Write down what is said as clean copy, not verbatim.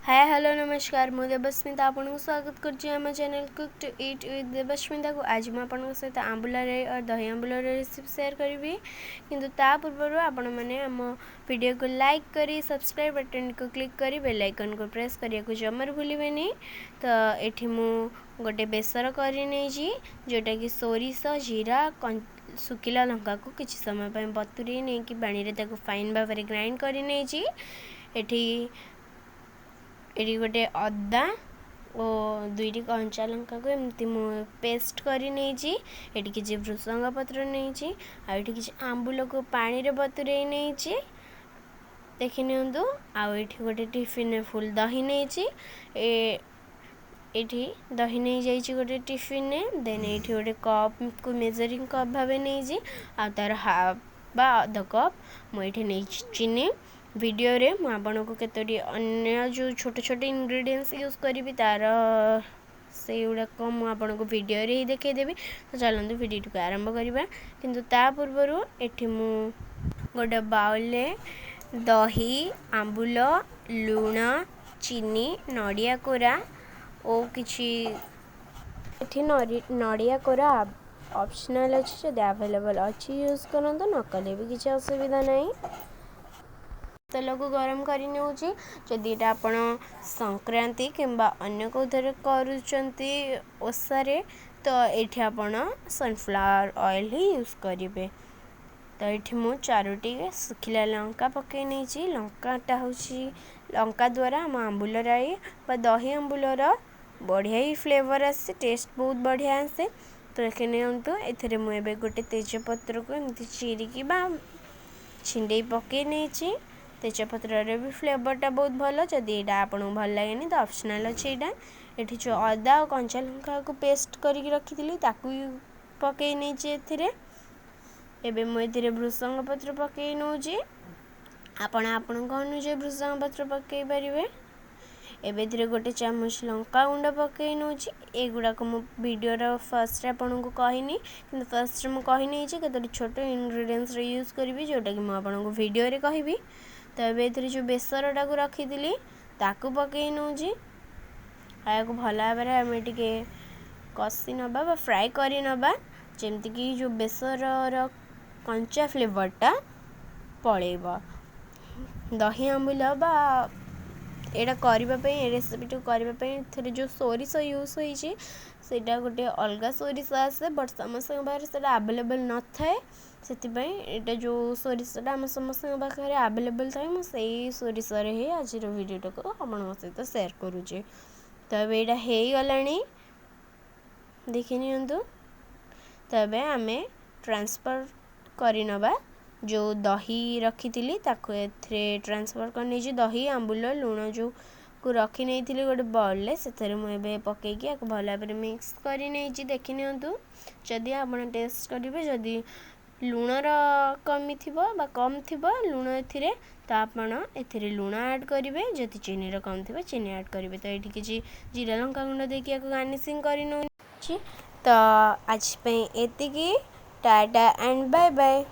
Hi hello नमस्कार मु देवस्मिता आपको स्वागत करम channel cook to eat with Debasmita को आज मुझे सहित आंबुला और दही आंबुला रेसिपी शेयर करी किंतु ता पूर्व आपण मैंने आम वीडियो को लाइक करी सब्सक्राइब बटन को क्लिक करी बेल आइकन को प्रेस करिया को जमर भूलिबेनी। तो ये मु गोटे बेसर कर जोटा कि सोरिष जीरा सुखिला लंका को किसी समय बतुरी नहीं कि पानी फाइन भाव में ग्राइंड कर एटी गोटे अदा और दुईटी कंचा लंका को एमती पेस्ट करी किसी भृसंग पत्र नहीं आठ किसी आंबुल को पानी रे बतुरे नहीं देखि नियंतु आउ गोटे टिफिन फुल दही नहीं एठी दही नहीं जाइए गोटे टिफिन देन ये गोटे कप को मेजरिंग कप भाव नहीं आ तार हाफ बा अध कप मुझे नहीं चीनी वीडियो रे मुझे को केतोटी अन्य जो छोटे छोटे इंग्रेडिएंट्स यूज करी तार से गुड़ाक मुझे वीडियो रे ही देखदेवी। तो चलते वीडियो को आरंभ करवा किंतु ता पूर्वर एठी मु गोटे बाउल दही आंबुल लुण चीनी नड़िया कोरा और किछि एठी नड़िया कोरा ऑप्शनल अच्छी जब अवेलेबल अच्छी यूज करते न कले भी किसी असुविधा नहीं। तेल को गरम करदि आपण संक्रांति किंबा अन्य कौन करुँच ओषारे तो ये आपण सनफ्लावर ऑयल ही यूज करेंगे। तो ये मु चारोटी सुखिला लंका पकई नहीं लंकाटा हूँ लंका द्वारा आम आंबुल राई दही आंबुलर बढ़िया ही फ्लेवर आसे टेस्ट बहुत बढ़िया आसे। तो देखिए नियंतु एथरे मुझे गोटे तेजपत्र को एमती चिरिकी छिंडे पकई नहीं तेजपत्र भी फ्लेवरटा बहुत भल जदि यहाँ आपको भल लगे तो ऑप्शनल अच्छे यहाँ ये जो अदा और कंचा लंका को पेस्ट करके रखी पकई नहीं एवं मुझे भृसंग पत्र पकई नौची आपण अनुसार भृसंग पत्र पकई पारे। एवं गोटे चामच लंका गुंड पकई नौची एगुड़ाक मु वीडियो फर्स्ट आपन को कहनी कि फर्स्ट मुझे कहनी कतोटी छोट इंग्रेडिएंट्स यूज करी जोटा कि मुझे वीडियो रे कहबी। तो ये जो बेसरटा को रखी ताकू पकई नौची या भल भाव में आम टे कषि नवा फ्राए कर नवा जमती कि जो बेसर कंचा फ्लेवरटा पलैब दही आंबुल बा एटा करने रेसिपी करने जो सोरिष यूज होता गोटे अलग सोरिष आसे बट समस्त पाखे आवेलेबल न थाए से जो सोरिषटा आम समस्त पाखे आवेलेबल थाए मुझे सोरिष ही आज वीडियो को आप सहित शेयर करुचे। तो यहाँ हो गला देखि नियंतु। तो आम ट्रांसफर करनवा जो दही रखी थी ट्रांसफर कर दही आंबुल लुण जो को रखी नहीं थी गोटे बाउल से मुझे पकईकि भल भाव में मिक्स कर देखि नियंतु। जदि आप टेस्ट करेंगे जदि लुणर कमी थी कम थी लुण ए तो आपड़ लुण ऐड करेंगे जदि चीनी कम थी चीनी ऐड करेंगे। तो ये किसी जीरा लंका गुंड देखिए गार्निशिंग कर तो आज एति टाटा एंड बाय बाय।